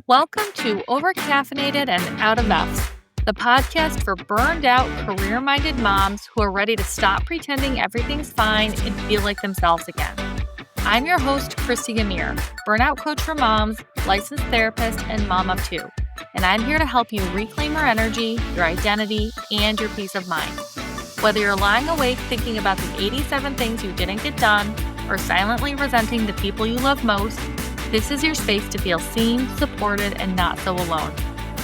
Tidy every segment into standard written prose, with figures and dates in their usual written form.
Welcome to Overcaffeinated and Out of EFFS, the podcast for burned out, career-minded moms who are ready to stop pretending everything's fine and feel like themselves again. I'm your host, Christy Gamir, burnout coach for moms, licensed therapist, and mom of two. And I'm here to help you reclaim your energy, your identity, and your peace of mind. Whether you're lying awake thinking about the 87 things you didn't get done, or silently resenting the people you love most, this is your space to feel seen, supported, and not so alone.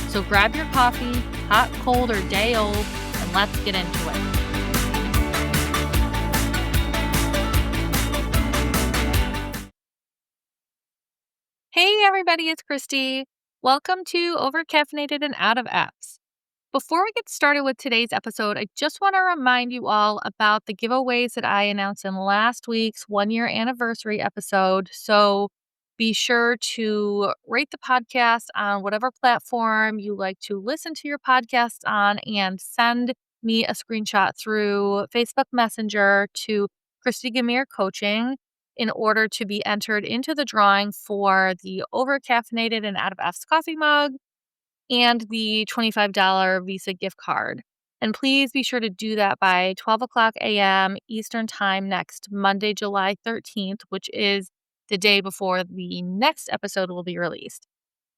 So grab your coffee, hot, cold, or day old, and let's get into it. Hey everybody, it's Christy. Welcome to Overcaffeinated and Out of EPS. Before we get started with today's episode, I just want to remind you all about the giveaways that I announced in last week's 1-year anniversary episode. So be sure to rate the podcast on whatever platform you like to listen to your podcast on and send me a screenshot through Facebook Messenger to Christy Gamir Coaching in order to be entered into the drawing for the Overcaffeinated and Out of EPS coffee mug and the $25 Visa gift card. And please be sure to do that by 12 o'clock a.m. Eastern Time next Monday, July 13th, which is the day before the next episode will be released.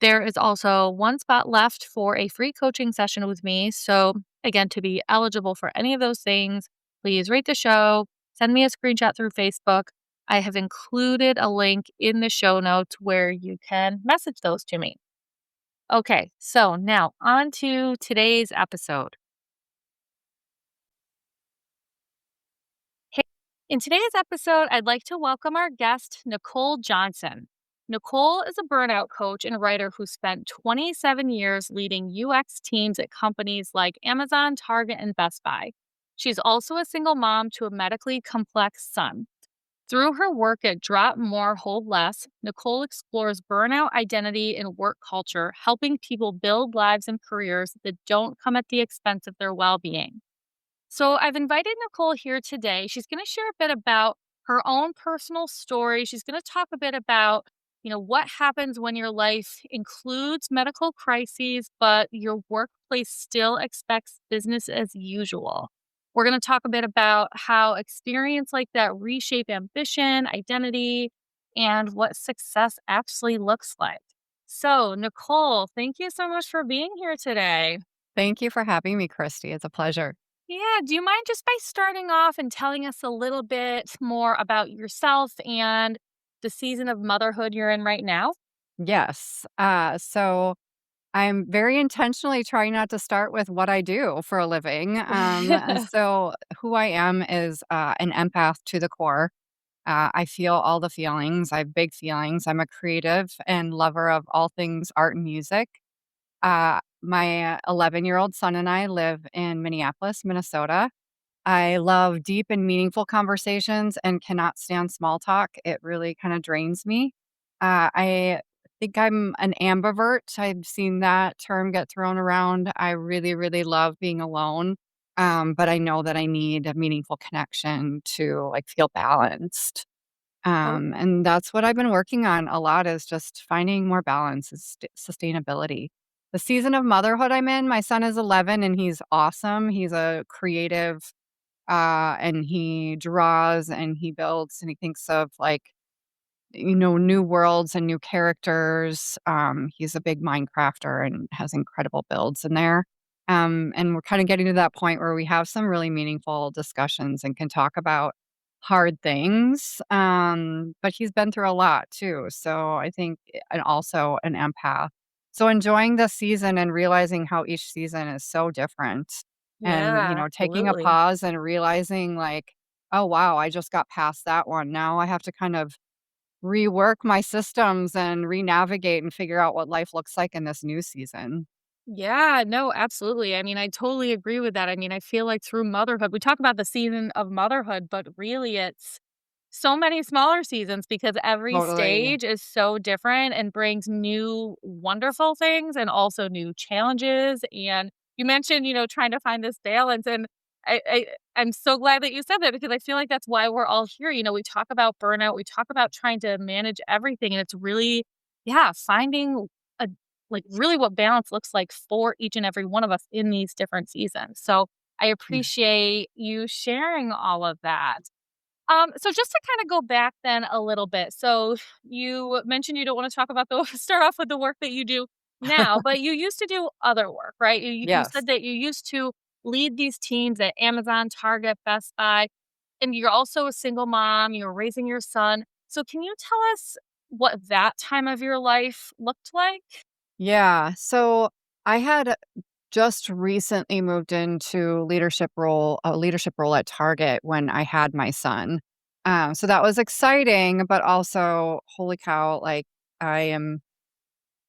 There is also one spot left for a free coaching session with me. So again, to be eligible for any of those things, please rate the show, send me a screenshot through Facebook. I have included a link in the show notes where you can message those to me. Okay, so now on to today's episode. In today's episode, I'd like to welcome our guest, Nicole Johnson. Nicole is a burnout coach and writer who spent 27 years leading UX teams at companies like Amazon, Target, and Best Buy. She's also a single mom to a medically complex son. Through her work at Drop More, Hold Less, Nicole explores burnout, identity, and work culture, helping people build lives and careers that don't come at the expense of their well-being. So I've invited Nicole here today. She's going to share a bit about her own personal story. She's going to talk a bit about, what happens when your life includes medical crises, but your workplace still expects business as usual. We're going to talk a bit about how experience like that reshape ambition, identity, and what success actually looks like. So, Nicole, thank you so much for being here today. Thank you for having me, Christy. It's a pleasure. Yeah, do you mind just by starting off and telling us a little bit more about yourself and the season of motherhood you're in right now? Yes. So I'm very intentionally trying not to start with what I do for a living. So who I am is an empath to the core. I feel all the feelings. I have big feelings. I'm a creative and lover of all things art and music. My 11-year-old son and I live in Minneapolis, Minnesota. I love deep and meaningful conversations and cannot stand small talk. It really kind of drains me. I think I'm an ambivert. I've seen that term get thrown around. I really, really love being alone. But I know that I need a meaningful connection to feel balanced. And that's what I've been working on a lot is just finding more balance, is sustainability. The season of motherhood I'm in, my son is 11 and he's awesome. He's a creative and he draws and he builds and he thinks of new worlds and new characters. He's a big Minecrafter and has incredible builds in there. And we're kind of getting to that point where we have some really meaningful discussions and can talk about hard things. But he's been through a lot too. So I think, and also an empath. So enjoying the season and realizing how each season is so different. Yeah, And, taking a absolutely. pause and realizing oh, wow, I just got past that one. Now I have to kind of rework my systems and re-navigate and figure out what life looks like in this new season. Yeah, no, absolutely. I mean, I totally agree with that. I mean, I feel like through motherhood, we talk about the season of motherhood, but really it's so many smaller seasons because every Totally. stage is so different and brings new wonderful things and also new challenges. And you mentioned, trying to find this balance. And I'm so glad that you said that because I feel like that's why we're all here. We talk about burnout, we talk about trying to manage everything. And it's really, yeah, finding a like really what balance looks like for each and every one of us in these different seasons. So I appreciate you sharing all of that. So just to kind of go back then a little bit. So you mentioned you don't want to talk about the start off with the work that you do now, but you used to do other work, right? You Yes. said that you used to lead these teams at Amazon, Target, Best Buy, and you're also a single mom, you're raising your son. So can you tell us what that time of your life looked like? Yeah. So I had just recently moved into leadership role at Target when I had my son. So that was exciting, but also, holy cow, like I am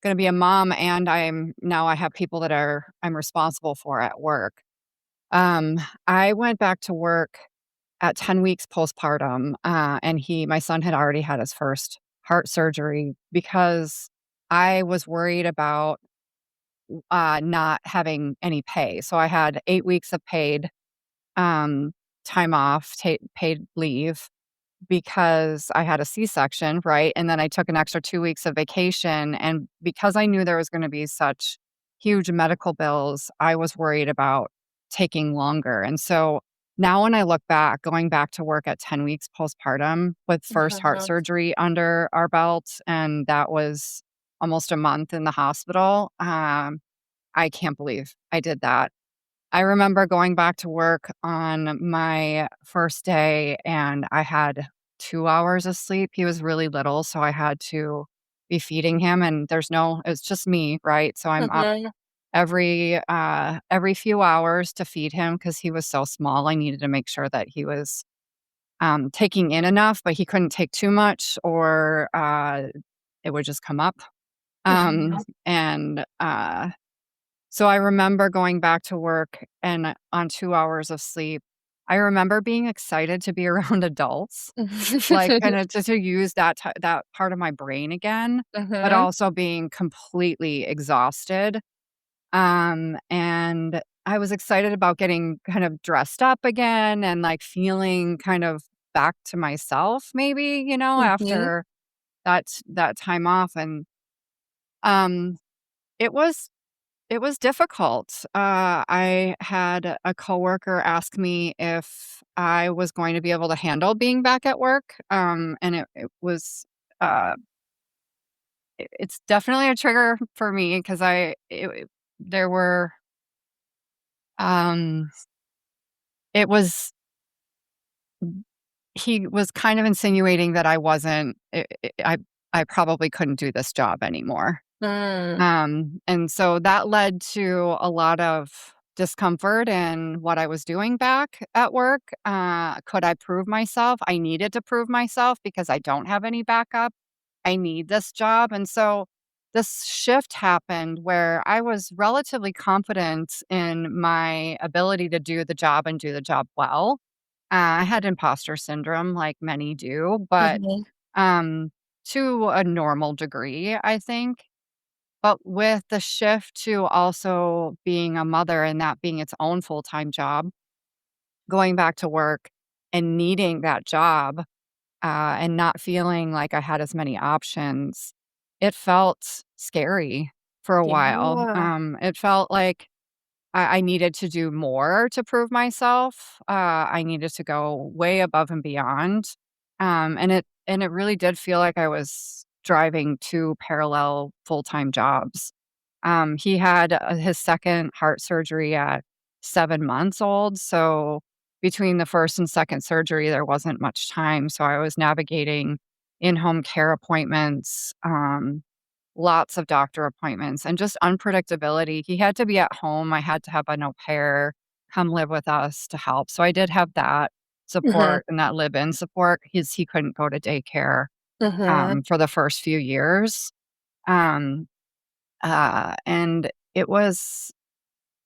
going to be a mom and I have people that I'm responsible for at work. I went back to work at 10 weeks postpartum, and my son had already had his first heart surgery because I was worried about not having any pay. So I had 8 weeks of um, time off, paid leave because I had a C-section, right? And then I took an extra 2 weeks of vacation. And because I knew there was going to be such huge medical bills, I was worried about taking longer. And so now when I look back, going back to work at 10 weeks postpartum with first heart Mhm. surgery under our belt, and that was almost a month in the hospital. I can't believe I did that. I remember going back to work on my first day and I had 2 hours of sleep. He was really little, so I had to be feeding him and it's just me, right? So I'm up Mhm. every few hours to feed him because he was so small. I needed to make sure that he was, taking in enough, but he couldn't take too much or, it would just come up. Um, Mhm. and, so I remember going back to work and on 2 hours of sleep. I remember being excited to be around adults, like, kinda just to use that part of my brain again, but Mhm. also being completely exhausted. And I was excited about getting kind of dressed up again and, like, feeling kind of back to myself maybe, Mhm. after that time off, and, um, it was it was difficult. I had a coworker ask me if I was going to be able to handle being back at work, and it was, uh, it's definitely a trigger for me because there were, um, it was he was kind of insinuating that I wasn't, I probably couldn't do this job anymore. Mm. And so that led to a lot of discomfort in what I was doing back at work. Could I prove myself? I needed to prove myself because I don't have any backup. I need this job. And so this shift happened where I was relatively confident in my ability to do the job and do the job well. I had imposter syndrome like many do, but Mhm. um, to a normal degree, I think. But with the shift to also being a mother and that being its own full-time job, going back to work and needing that job, and not feeling like I had as many options, it felt scary for a while. Yeah. It felt like I needed to do more to prove myself. I needed to go way above and beyond. And it really did feel like I was driving 2 parallel full-time jobs. He had, his second heart surgery at 7 months old, so between the first and second surgery, there wasn't much time, so I was navigating in-home care appointments, lots of doctor appointments, and just unpredictability. He had to be at home, I had to have an au pair come live with us to help, so I did have that Mhm. support and that live-in support. He couldn't go to daycare, Mhm. for the first few years. Um and it was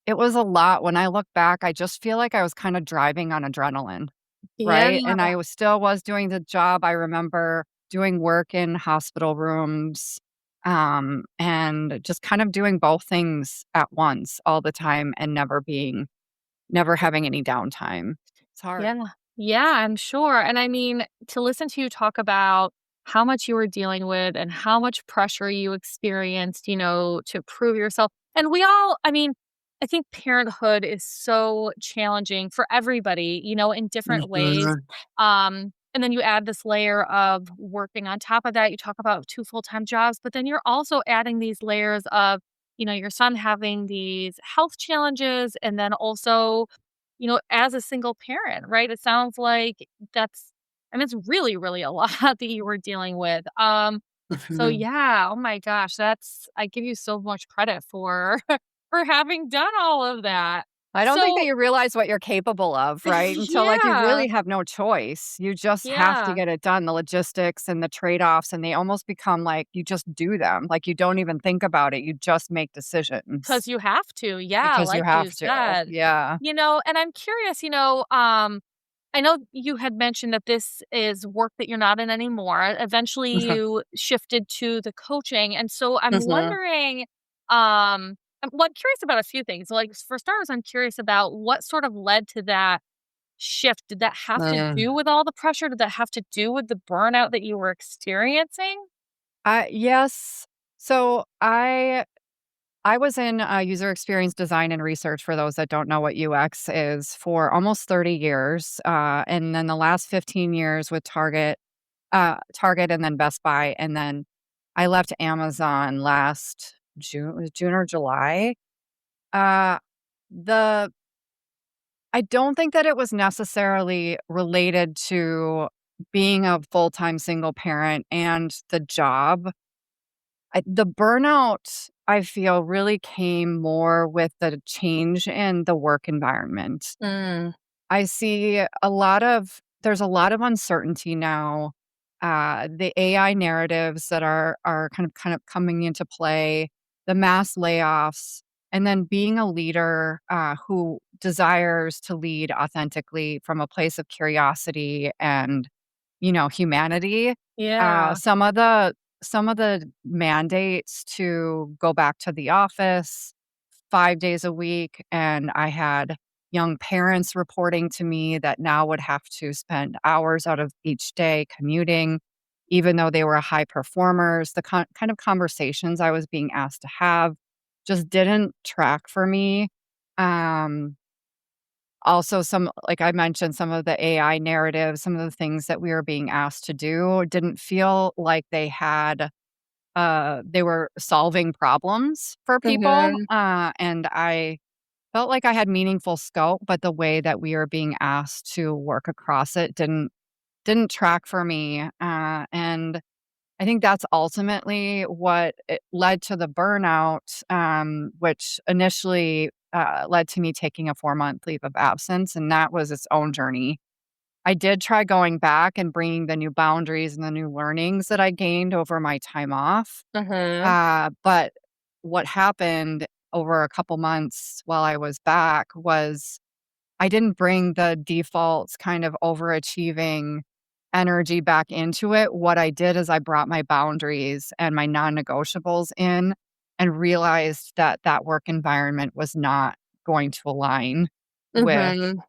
a lot. When I look back, I just feel like I was kinda driving on adrenaline, Yeah. right? And I still was doing the job. I remember doing work in hospital rooms, and just kind of doing both things at once all the time and never having any downtime. It's hard. Yeah. Yeah, I'm sure. And I mean, to listen to you talk about how much you were dealing with and how much pressure you experienced, to prove yourself. And I mean, I think parenthood is so challenging for everybody, in different ways. Mhm. And then you add this layer of working on top of that. You talk about two full-time jobs, but then you're also adding these layers of, your son having these health challenges and then also, as a single parent, right? It sounds like that's I mean, it's really, really a lot that you were dealing with. So Mhm. yeah, oh my gosh, I give you so much credit for for having done all of that. I don't think that So you realize what you're capable of, right? Until, like, you yeah, really have no choice. You just have to yeah, get it done, the logistics and the trade-offs, and they almost become like you just do them, like, you don't even think about it, you just make decisions because you have to. Yeah, because you like you have to. said. Yeah. And I'm curious, I know you had mentioned that this is work that you're not in anymore. Eventually Mhm. you shifted to the coaching. And so I'm Mhm. wondering, I'm curious about a few things. Like for starters, I'm curious about what sort of led to that shift. Did that have to Mm. do with all the pressure? Did that have to do with the burnout that you were experiencing? Yes. So I was in, user experience design and research for those that don't know what UX is for almost 30 years, and then the last 15 years with Target and then Best Buy, and then I left Amazon last June. Was it June or July? Uh, the I don't think that it was necessarily related to being a full-time single parent and the job. The burnout, I feel, really came more with the change in the work environment. Mm, I see there's a lot of uncertainty now. The AI narratives that are kind of coming into play, the mass layoffs, and then being a leader who desires to lead authentically from a place of curiosity and humanity. yeah. Some of the mandates to go back to the office 5 days a week, and I had young parents reporting to me that now would have to spend hours out of each day commuting, even though they were high performers. The kind of conversations I was being asked to have just didn't track for me. Um, Also, like I mentioned, some of the AI narratives, some of the things that we were being asked to do didn't feel like they were solving problems for people. Hmm. And I felt like I had meaningful scope, but the way that we were being asked to work across it didn't track for me. And I think that's ultimately what it led to the burnout, which initially led to me taking a 4-month leave of absence, and that was its own journey. I did try going back and bringing the new boundaries and the new learnings that I gained over my time off. Hmm. But what happened over a couple months while I was back was I didn't bring the default kind of overachieving energy back into it. What I did is I brought my boundaries and my non-negotiables in and realized that that work environment was not going to align with Hmm.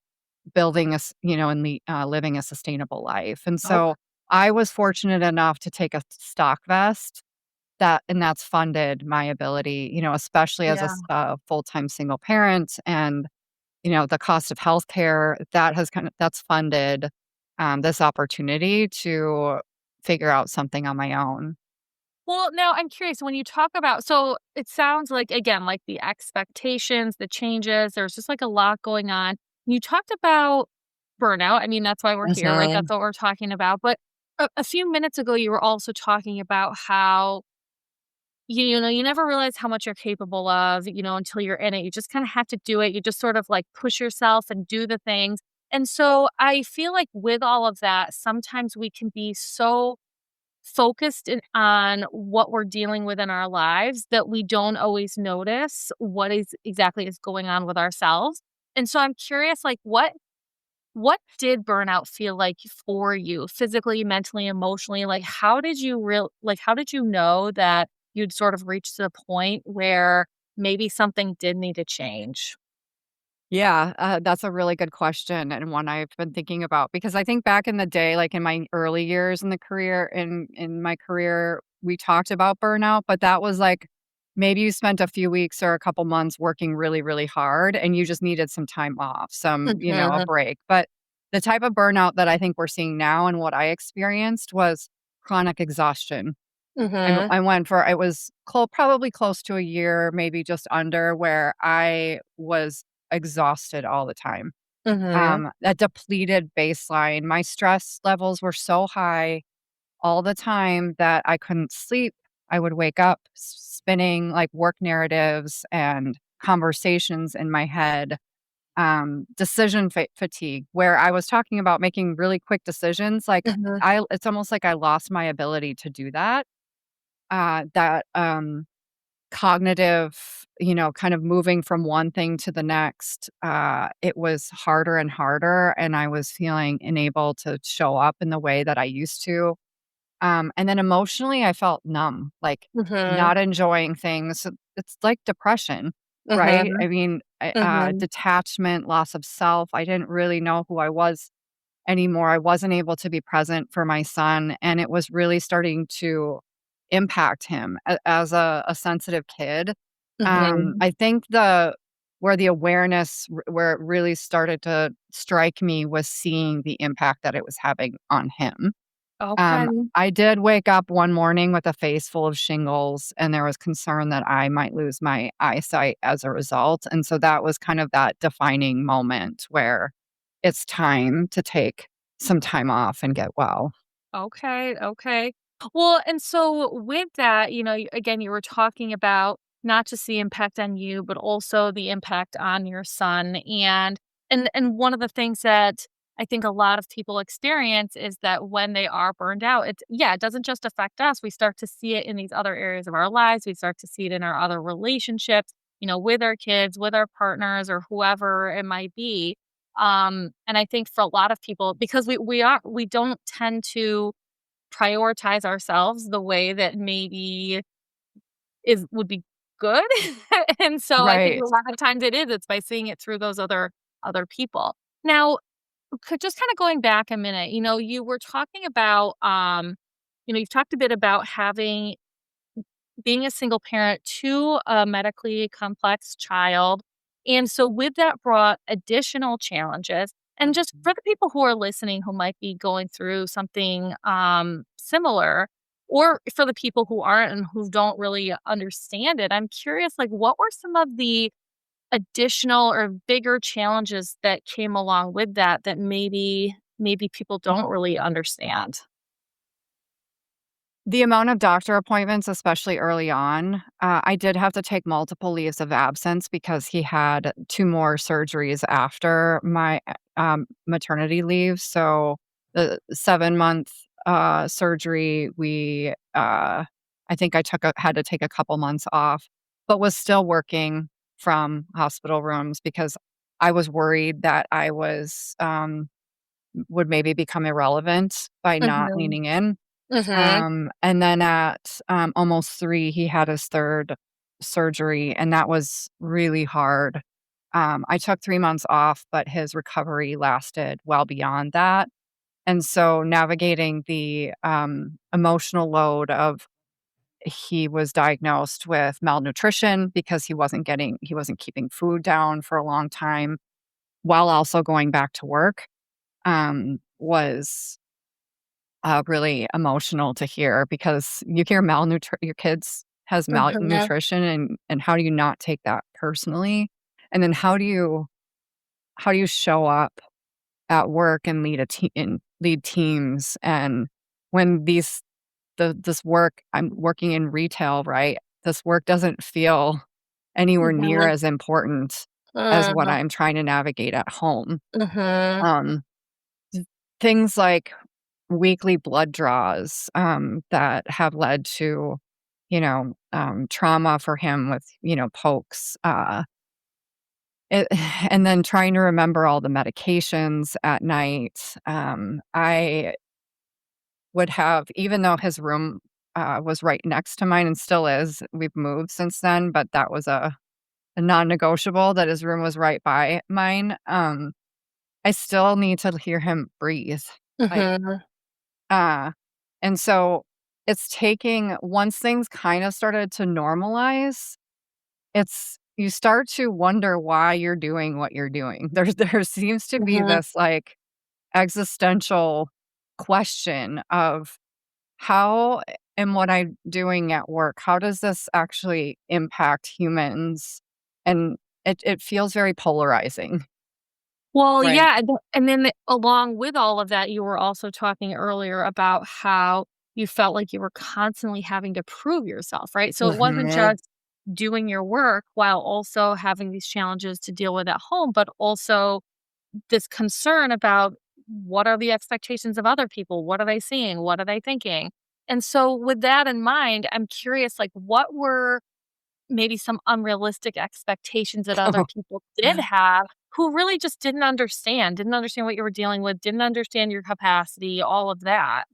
building and living a sustainable life. And Okay. so I was fortunate enough to take a stock vest that's funded my ability, especially as Yeah. a full-time single parent and the cost of healthcare that's funded, this opportunity to figure out something on my own. Well, now I'm curious when you talk about so it sounds like again, like the expectations, the changes, there's just like a lot going on. You talked about burnout. I mean, that's why we're here, right? That's Mhm. what we're talking about. But a few minutes ago, you were also talking about how you never realize how much you're capable of, until you're in it. You just kind of have to do it. You just sort of like push yourself and do the things. And so I feel like with all of that, sometimes we can be so focused on what we're dealing with in our lives that we don't always notice what is exactly is going on with ourselves. And so I'm curious, like what did burnout feel like for you physically, mentally, emotionally? Like how did you know that you'd sort of reached the point where maybe something did need to change? Yeah, that's a really good question and one I've been thinking about because I think back in the day, like in my early years in the career in my career, we talked about burnout, but that was like maybe you spent a few weeks or a couple months working really, really hard and you just needed some time off, a Mhm, break. But the type of burnout that I think we're seeing now and what I experienced was chronic exhaustion. mhm, I went for it was probably close to a year, maybe just under, where I was exhausted all the time. mhm, A depleted baseline. My stress levels were so high all the time that I couldn't sleep. I would wake up spinning like work narratives and conversations in my head. Fatigue, where I was talking about making really quick decisions. mhm, It's almost like I lost my ability to do that. Cognitive, kind of moving from one thing to the next, it was harder and harder, and I was feeling unable to show up in the way that I used to. And then emotionally, I felt numb, like mhm, not enjoying things. It's like depression, right? mhm, mhm, Detachment, loss of self. I didn't really know who I was anymore. I wasn't able to be present for my son, and it was really starting to impact him as a sensitive kid. mhm. I think the where the awareness where it really started to strike me was seeing the impact that it was having on him. Okay. I did wake up one morning with a face full of shingles, and there was concern that I might lose my eyesight as a result. And so that was kind of that defining moment where it's time to take some time off and get well. Okay, okay. Well, and so with that, again, you were talking about not just the impact on you, but also the impact on your son. And one of the things that I think a lot of people experience is that when they are burned out, it doesn't just affect us. We start to see it in these other areas of our lives. We start to see it in our other relationships, with our kids, with our partners, or whoever it might be. And I think for a lot of people, because we don't tend to prioritize ourselves the way that maybe is would be good. And so I think a Right. lot of times it's by seeing it through those other people. Now, could just kind of going back a minute, you were talking about you've talked a bit about having being a single parent to a medically complex child. And so with that brought additional challenges. And just for the people who are listening who might be going through something similar, or for the people who aren't and who don't really understand it, I'm curious, like, what were some of the additional or bigger challenges that came along with that maybe people don't really understand? The amount of doctor appointments, especially early on, I did have to take multiple leaves of absence because he had 2 more surgeries after my, maternity leave. So, the 7-month, surgery, I think had to take a couple months off, but was still working from hospital rooms because I was worried that would maybe become irrelevant by not Mhm. leaning in. Mhm. And then at, almost 3, he had his 3rd surgery, and that was really hard. I took 3 months off, but his recovery lasted well beyond that, and so navigating the, emotional load of he was diagnosed with malnutrition because he wasn't keeping food down for a long time while also going back to work, was really emotional to hear because you hear your kids has Mhm. malnutrition and how do you not take that personally? And then how do you show up at work and lead teams and when this work I'm working in retail, right? This work doesn't feel anywhere near Mhm. as important as what Mhm. I'm trying to navigate at home. Mhm. Um, th Things like weekly blood draws, that have led to, trauma for him with, pokes, it and then trying to remember all the medications at night. I would have even though his room, was right next to mine and still is, we've moved since then, but that was a non-negotiable that his room was right by mine, I still need to hear him breathe. Like, Mhm. uh, and so it's taking once things kind of started to normalize, it's you start to wonder why you're doing what you're doing. There seems to be Mhm. this, like, existential question of how am what I'm doing at work, how does this actually impact humans? And it feels very polarizing, Well, right? yeah, and then along with all of that, you were also talking earlier about how you felt like you were constantly having to prove yourself, right? So it wasn't Mhm. just doing your work while also having these challenges to deal with at home, but also this concern about what are the expectations of other people? What are they seeing? What are they thinking? And so with that in mind, I'm curious, like, what were maybe some unrealistic expectations that other people did have who really just didn't understand what you were dealing with, didn't understand your capacity, all of that.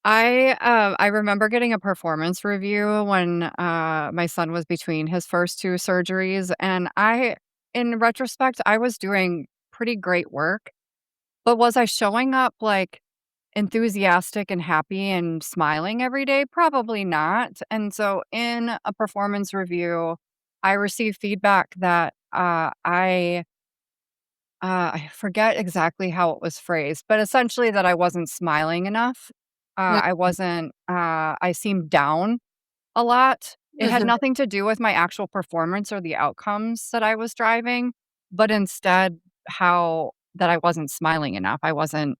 I remember getting a performance review when, my son was between his first 2 surgeries, and in retrospect, I was doing pretty great work, but was I showing up, like, enthusiastic and happy and smiling every day? Probably not, and so in a performance review, I received feedback that, I forget exactly how it was phrased, but essentially that I wasn't smiling enough. I wasn't, I seemed down a lot. It had Mhm, nothing to do with my actual performance or the outcomes that I was driving, but instead how that I wasn't smiling enough. I wasn't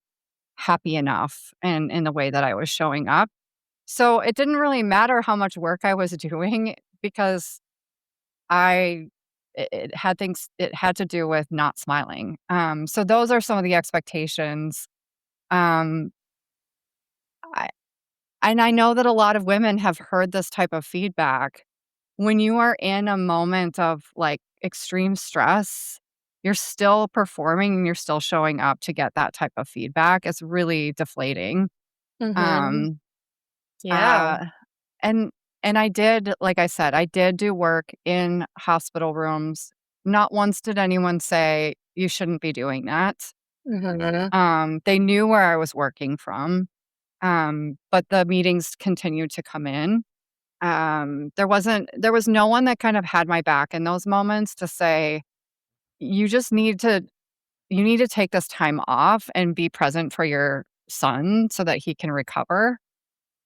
happy enough in the way that I was showing up. So it didn't really matter how much work I was doing because I it had to do with not smiling. So those are some of the expectations. Um, I and I know that a lot of women have heard this type of feedback. When you are in a moment of, like, extreme stress, you're still performing and you're still showing up to get that type of feedback. It's really deflating. mhm. Um, Yeah. uh, and and I did like I said, I did do work in hospital rooms. Not once did anyone say, "You shouldn't be doing that." Mhm, They knew where I was working from, but the meetings continued to come in. There was no one that kind of had my back in those moments to say, "You just need to take this time off and be present for your son so that he can recover."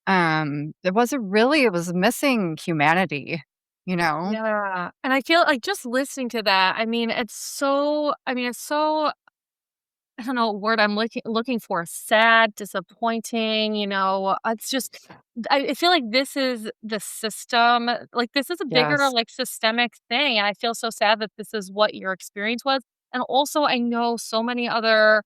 It was missing humanity, you know? yeah, and I feel like just listening to that, it's so I don't know what word I'm looking for, sad, disappointing, it's just I feel like this is the system, like, this is a bigger, Yes. like, systemic thing, and I feel so sad that this is what your experience was, and also I know so many other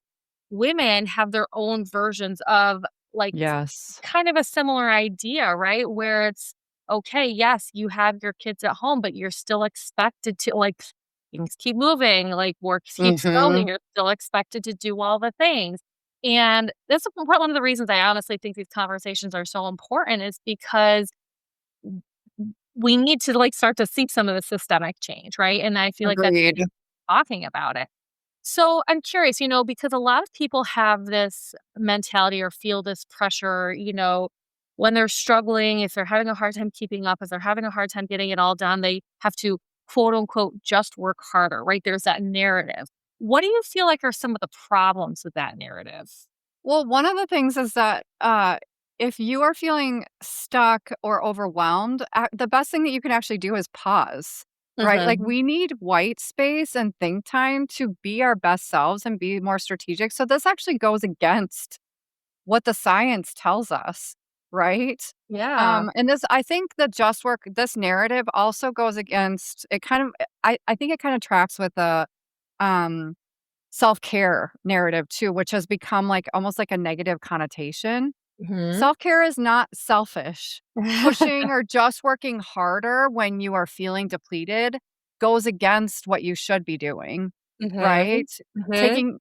women have their own versions of, like, Yes. kind of a similar idea, right? Where it's, okay, yes, you have your kids at home, but you're still expected to, like, things keep moving, like, work keeps going, Mhm. you're still expected to do all the things. And that's one of the reasons I honestly think these conversations are so important is because we need to, like, start to see some of the systemic change, right? And I feel like that's Agreed. talking about it. So I'm curious, because a lot of people have this mentality or feel this pressure, when they're struggling, if they're having a hard time keeping up, if they're having a hard time getting it all done, they have to quote unquote just work harder, right? There's that narrative. What do you feel like are some of the problems with that narrative? Well, one of the things is that, if you are feeling stuck or overwhelmed, the best thing that you can actually do is pause, right? Like, Mhm. we need white space and think time to be our best selves and be more strategic, so this actually goes against what the science tells us, right? Yeah. And this I think the just work this narrative also goes against it kind of I think it kinda tracks with the, um self-care narrative too, which has become like almost like a negative connotation. Mhm. Self-care is not selfish. Pushing or just working harder when you are feeling depleted goes against what you should be doing, Mhm. right? Mhm. Taking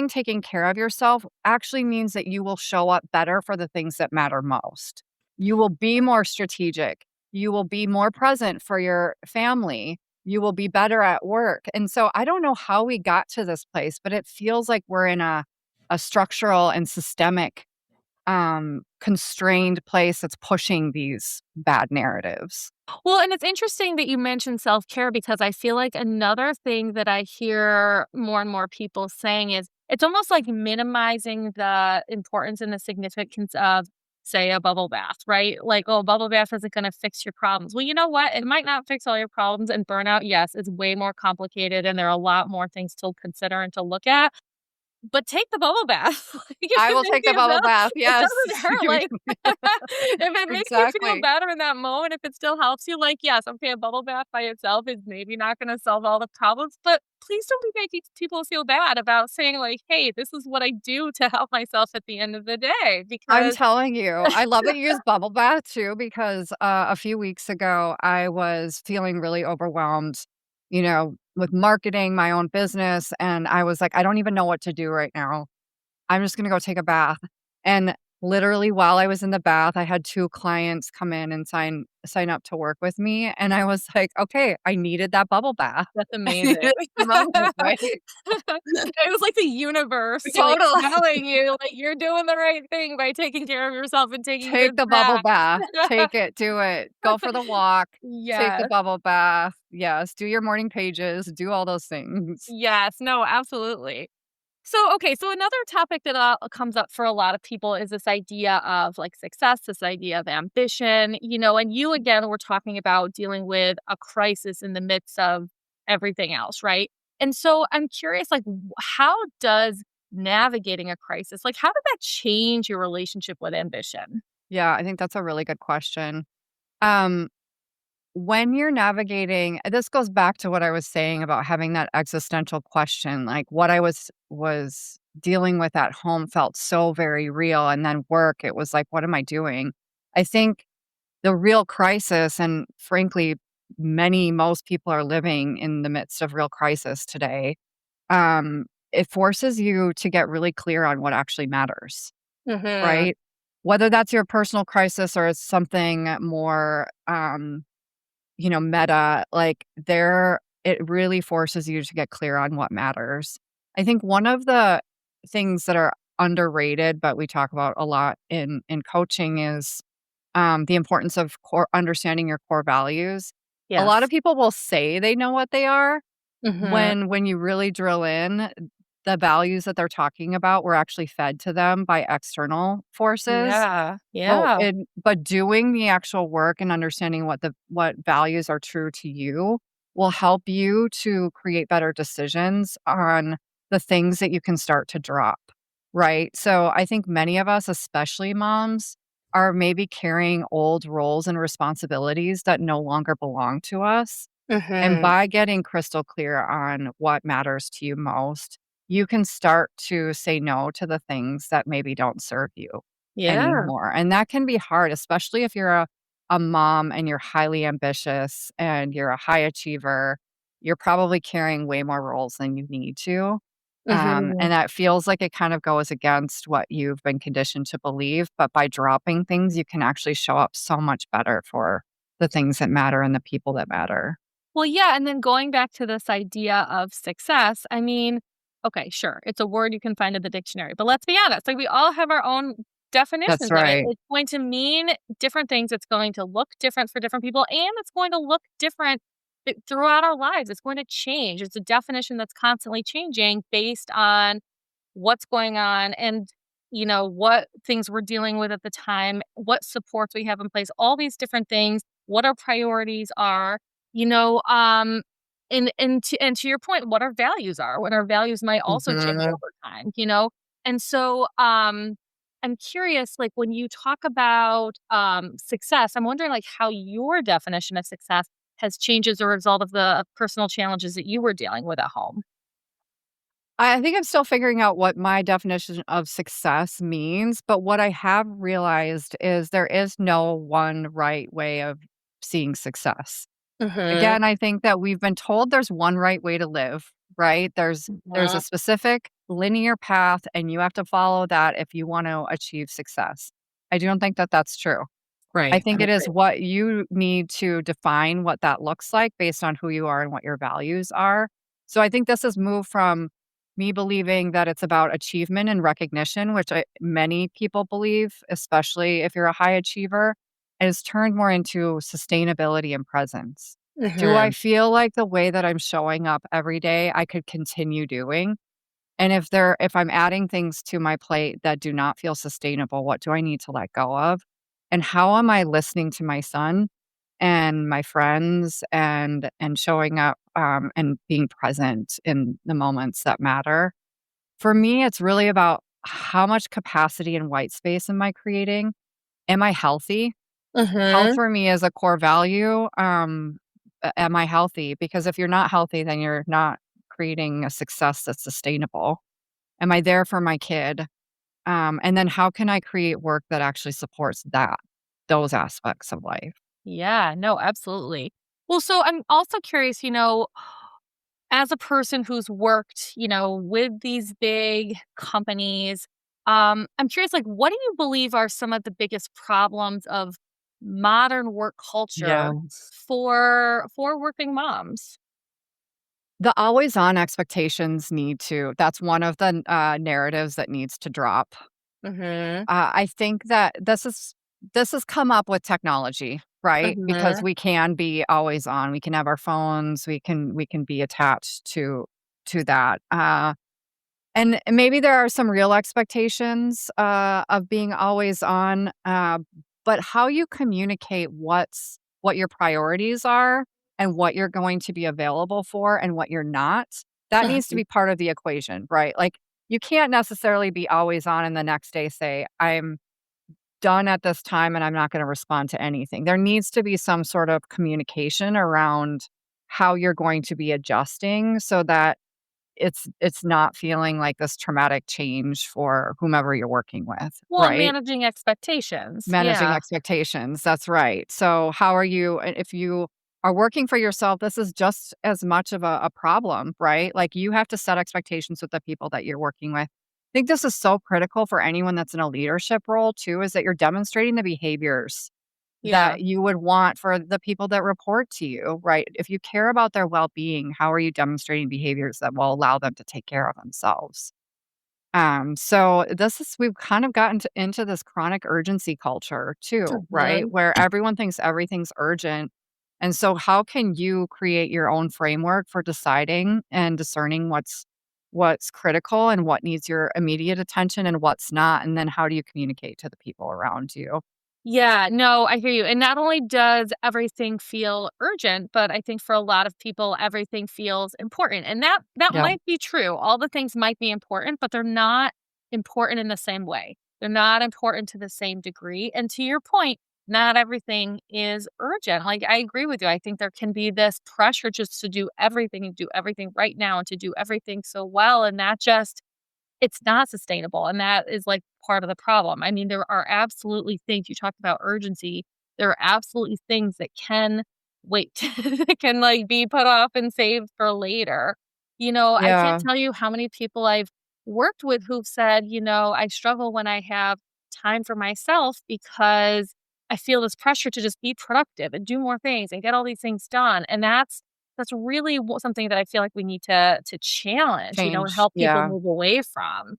taking care of yourself actually means that you will show up better for the things that matter most. You will be more strategic. You will be more present for your family. you will be better at work. And so I don't know how we got to this place, but it feels like we're in a structural and systemic constrained place that's pushing these bad narratives. Well, and it's interesting that you mentioned self-care because I feel like another thing that I hear more and more people saying is it's almost like minimizing the importance and the significance of, say, a bubble bath, right? Like, oh, a bubble bath isn't going to fix your problems. Well, you know what? It might not fix all your problems. And burnout, yes, is way more complicated and there are a lot more things to consider and to look at. But take the bubble bath. Like, if I it will makes take the you bubble feel bath. it Yes. doesn't hurt, like, if it makes you feel Exactly. better in that moment, if it still helps you, like, yes, okay, a bubble bath by itself is maybe not gonna solve all the problems, but please don't be making people feel bad about saying, like, "Hey, this is what I do to help myself at the end of the day," I'm because telling you, I love that you use bubble bath too, because a few weeks ago, I was feeling really overwhelmed, with marketing my own business. And I was like, I don't even know what to do right now. I'm just gonna go take a bath. And literally while I was in the bath, I had 2 clients come in and sign up to work with me, and I was like, "Okay, I needed that bubble bath." that's I amazing. needed the moment, right? It was like the universe, like, Totally. telling you, like, you're doing the right thing by taking care of yourself and taking this Take the bubble bath. bath. Take it, do it. Go for the walk, take the Yes. bubble bath. Yes, do your morning pages, do all those things. Yes, no, absolutely. So, okay, so another topic that comes up for a lot of people is this idea of like success, this idea of ambition, and you again were talking about dealing with a crisis in the midst of everything else, right? And so I'm curious, like, how does navigating a crisis, like, how did that change your relationship with ambition? Yeah, I think that's a really good question. Um, when you're navigating this goes back to what I was saying about having that existential question, like what I was dealing with at home felt so very real, and then work, it was like, "What am I doing?" I think the real crisis, and frankly, most people are living in the midst of real crisis today, it forces you to get really clear on what actually matters, Mhm. right? Whether that's your personal crisis or it's something more, meta, like it really forces you to get clear on what matters. I think one of the things that are underrated, but we talk about a lot in coaching is the importance of understanding your core values. A lot of Yes. people will say they know what they are, Mhm. when you really drill in, the values that they're talking about were actually fed to them by external forces. Yeah. But Yeah. doing the actual work and understanding what values are true to you will help you to create better decisions on the things that you can start to drop, right? So I think many of us, especially moms, are maybe carrying old roles and responsibilities that no longer belong to us. And Mhm. by getting crystal clear on what matters to you most, you can start to say no to the things that maybe don't serve you Yeah. anymore. And that can be hard, especially if you're a mom and you're highly ambitious and you're a high achiever. You're probably carrying way more roles than you need to. Mhm. And that feels like it kind of goes against what you've been conditioned to believe. But by dropping things, you can actually show up so much better for the things that matter and the people that matter. Well, yeah, and then going back to this idea of success, I mean, okay, sure, it's a word you can find in the dictionary, but let's be honest, like we all have our own That's definitions of it. right. It's going to mean different things. It's going to look different for different people, and it's going to look different throughout our lives. It's going to change. It's a definition that's constantly changing based on what's going on and what things we're dealing with at the time, what supports we have in place, all these different things, what our priorities are, you know um and to your point, what our values are, what our values might also change Mhm. over time, and so I'm curious, like when you talk about success, I'm wondering like how your definition of success has changed as a result of the personal challenges that you were dealing with at home. I think I'm still figuring out what my definition of success means, but what I have realized is there is no one right way of seeing success. Mhm. Again, I think that we've been told there's one right way to live, right? There's a specific linear path and you have to follow that if you want to achieve success. I don't think that that's true. I Right. I think it is agree. what you need to define what that looks like based on who you are and what your values are. So I think this has moved from me believing that it's about achievement and recognition, which many people believe, especially if you're a high achiever, and it's turned more into sustainability and presence. Do I Mhm. feel like the way that I'm showing up every day I could continue doing? And if I'm adding things to my plate that do not feel sustainable, what do I need to let go of? And how am I listening to my son and my friends and showing up, and being present in the moments that matter? For me, it's really about how much capacity and white space am I creating? Am I healthy? Health Mhm. for me is a core value. Am I healthy? Because if you're not healthy, then you're not creating a success that's sustainable. Am I there for my kid? And then how can I create work that actually supports those aspects of life? Yeah, no, absolutely. Well, so I'm also curious, as a person who's worked, with these big companies, I'm curious, like, what do you believe are some of the biggest problems of modern work culture Yes. for working moms? The always on expectations that's one of the narratives that needs to drop. Mhm. I think that this has come up with technology, right? Because Mhm. we can be always on. We can have our phones. We can be attached to that. And maybe there are some real expectations, of being always on, but how you communicate what your priorities are and what you're going to be available for and what you're not, that needs to Mhm. be part of the equation, right? Like, you can't necessarily be always on and the next day say, "I'm done at this time and I'm not gonna respond to anything." There needs to be some sort of communication around how you're going to be adjusting so that it's not feeling like this traumatic change for whomever you're working with, Well, right? managing expectations. Managing Yeah. expectations, that's right. So how are you if you are working for yourself, this is just as much of a problem, right? Like, you have to set expectations with the people that you're working with. I think this is so critical for anyone that's in a leadership role too, is that you're demonstrating the behaviors Yeah. that you would want for the people that report to you, right? If you care about their well-being, how are you demonstrating behaviors that will allow them to take care of themselves? So this is we've kind of gotten into this chronic urgency culture too, right? Mhm. Where everyone thinks everything's urgent. And so how can you create your own framework for deciding and discerning what's critical and what needs your immediate attention and what's not? And then how do you communicate to the people around you? Yeah, no, I hear you. And not only does everything feel urgent, but I think for a lot of people everything feels important. And that Yeah. might be true. All the things might be important, but they're not important in the same way. They're not important to the same degree. And to your point, not everything is urgent. Like I agree with you. I think there can be this pressure just to do everything and do everything right now and to do everything so well and that just it's not sustainable, and that is, like, part of the problem. I mean, there are absolutely things you talked about urgency. There are absolutely things that can wait, that can, like, be put off and saved for later. I can't Yeah. tell you how many people I've worked with who've said, "I struggle when I have time for myself because I feel this pressure to just be productive and do more things and get all these things done." And that's really something that I feel like we need to challenge, and Change. help people Yeah. move away from.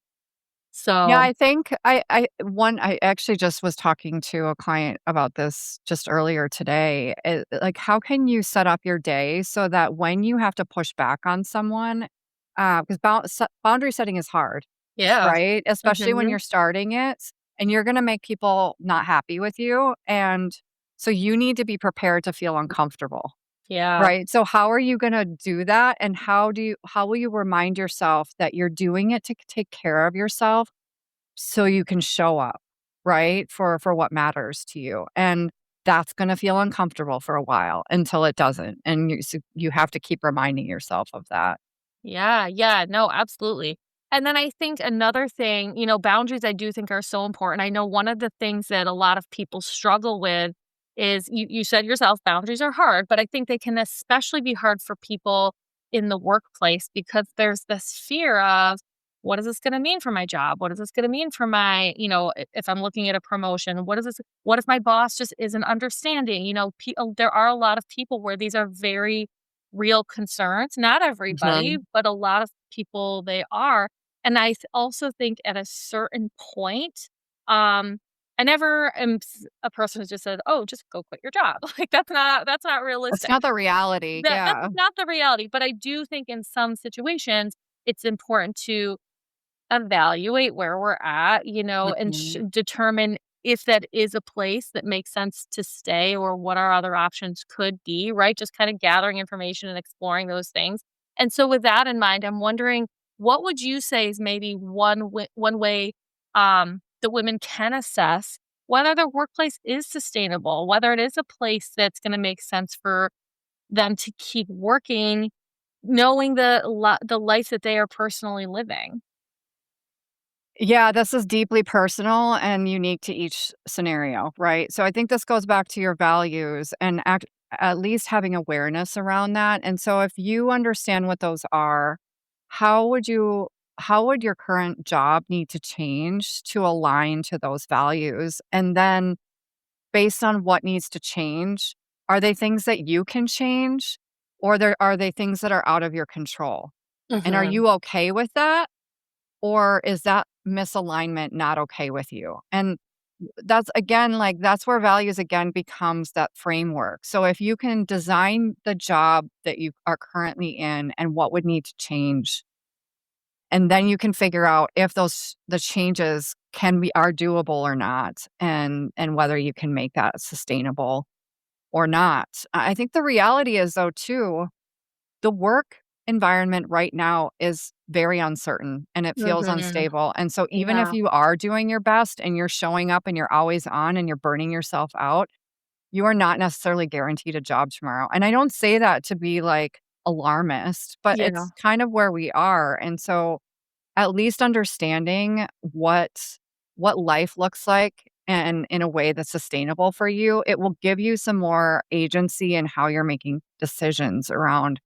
Yeah, So I think I actually just was talking to a client about this just earlier today. Like, how can you set up your day so that when you have to push back on someone, because boundary setting is hard, yeah. right? Especially when Mhm. you're starting it, and you're gonna make people not happy with you, and so you need to be prepared to feel uncomfortable, Yeah. right? So how are you gonna do that, and how will you remind yourself that you're doing it to take care of yourself so you can show up, right, for what matters to you, and that's gonna feel uncomfortable for a while until it doesn't, and you have to keep reminding yourself of that. Yeah, yeah, no, absolutely. And then I think another thing, boundaries I do think are so important. I know one of the things that a lot of people struggle with is you said yourself, boundaries are hard, but I think they can especially be hard for people in the workplace because there's this fear of, what is this going to mean for my job? What is this going to mean for my, if I'm looking at a promotion, what if my boss just isn't understanding? There are a lot of people where these are very real concerns. Not everybody, Mhm. but a lot of people they are. And also think at a certain point, I never am a person who just said, "Oh, just go quit your job." Like that's not That's realistic. not the reality. That's Yeah. not the reality, but I do think in some situations, it's important to evaluate where we're at, and Mhm. determine if that is a place that makes sense to stay or what our other options could be, right? Just kind of gathering information and exploring those things. And so with that in mind, I'm wondering what would you say is maybe one way that women can assess whether their workplace is sustainable, whether it is a place that's going to make sense for them to keep working, knowing the life that they are personally living. Yeah, this is deeply personal and unique to each scenario, right? So I think this goes back to your values and at least having awareness around that. And so if you understand what those are, how would you how would your current job need to change to align to those values? And then based on what needs to change, are they things that you can change or are they things that are out of your control? And are Mhm. you okay with that? Or is that misalignment not okay with you? And that's again, like, that's where values again becomes that framework. So if you can design the job that you are currently in and what would need to change, and then you can figure out if the changes are doable or not, and whether you can make that sustainable or not. I think the reality is though too, the work environment right now is very uncertain and it feels Mhm. unstable. And so even if Yeah. you are doing your best and you're showing up and you're always on and you're burning yourself out, you are not necessarily guaranteed a job tomorrow. And I don't say that to be like alarmist, but Yeah. it's kind of where we are. And so at least understanding what life looks like and in a way that's sustainable for you, it will give you some more agency in how you're making decisions around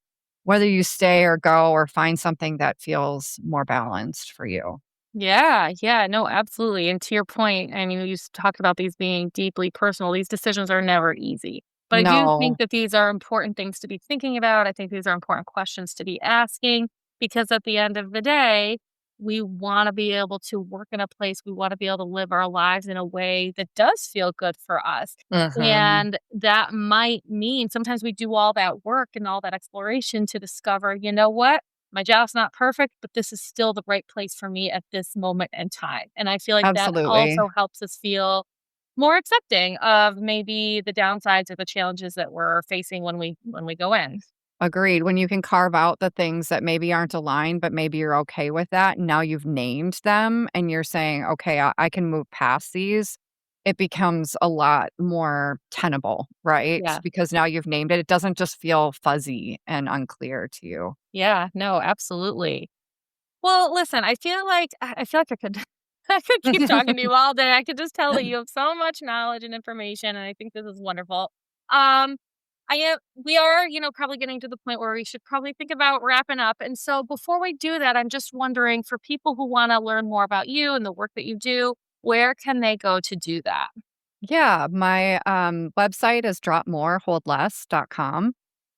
whether you stay or go or find something that feels more balanced for you. Yeah, yeah, no, absolutely. And to your point, I mean, talked about these being deeply personal. These decisions are never easy. But I do think No, that these are important things to be thinking about. I think these are important questions to be asking because at the end of the day, we want to be able to work in a place, we want to be able to live our lives in a way that does feel good for us. mhm, And that might mean sometimes we do all that work and all that exploration to discover, you know what? My job's not perfect, but this is still the right place for me at this moment in time. And I feel like that absolutely. also helps us feel more accepting of maybe the downsides or the challenges that we're facing when we go in. Agreed. When you can carve out the things that maybe aren't aligned, but maybe you're okay with that. And now you've named them and you're saying, okay, I can move past these. It becomes a lot more tenable, right? Yeah. Because now you've named it. It doesn't just feel fuzzy and unclear to you. Yeah. No, absolutely. Well, listen, I feel like I could I could keep talking to you all day. I could just tell that you have so much knowledge and information, and I think this is wonderful. Um, we are, probably getting to the point where we should probably think about wrapping up. And so before we do that, I'm just wondering for people who want to learn more about you and the work that you do, where can they go to do that? Yeah, my website is dropmoreholdless.com.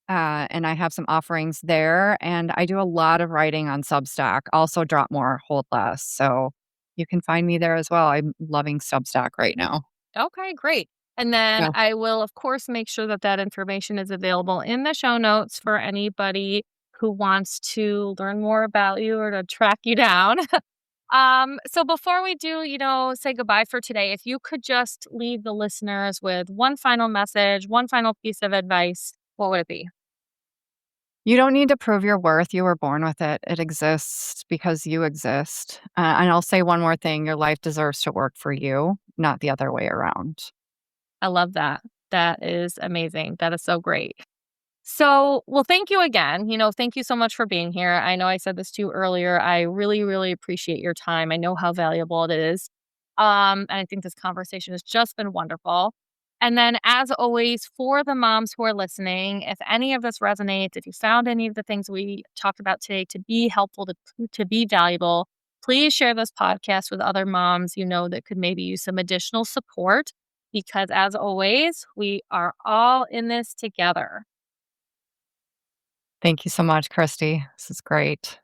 And I have some offerings there. And I do a lot of writing on Substack, also Drop More, Hold Less. So you can find me there as well. I'm loving Substack right now. Okay, great. And then Yeah. I will, of course, make sure that that information is available in the show notes for anybody who wants to learn more about you or to track you down. So before we do, say goodbye for today, if you could just leave the listeners with one final message, one final piece of advice, what would it be? You don't need to prove your worth. You were born with it. It exists because you exist. And I'll say one more thing, your life deserves to work for you, not the other way around. I love that. That is amazing. That is so great. So, well, thank you again. Thank you so much for being here. I know I said this to you earlier. I really, really appreciate your time. I know how valuable it is. And I think this conversation has just been wonderful. And then, as always, for the moms who are listening, if any of this resonates, if you found any of the things we talked about today to be helpful, to be valuable, please share this podcast with other moms you know that could maybe use some additional support because, as always, we are all in this together. Thank you so much, Christy. This is great.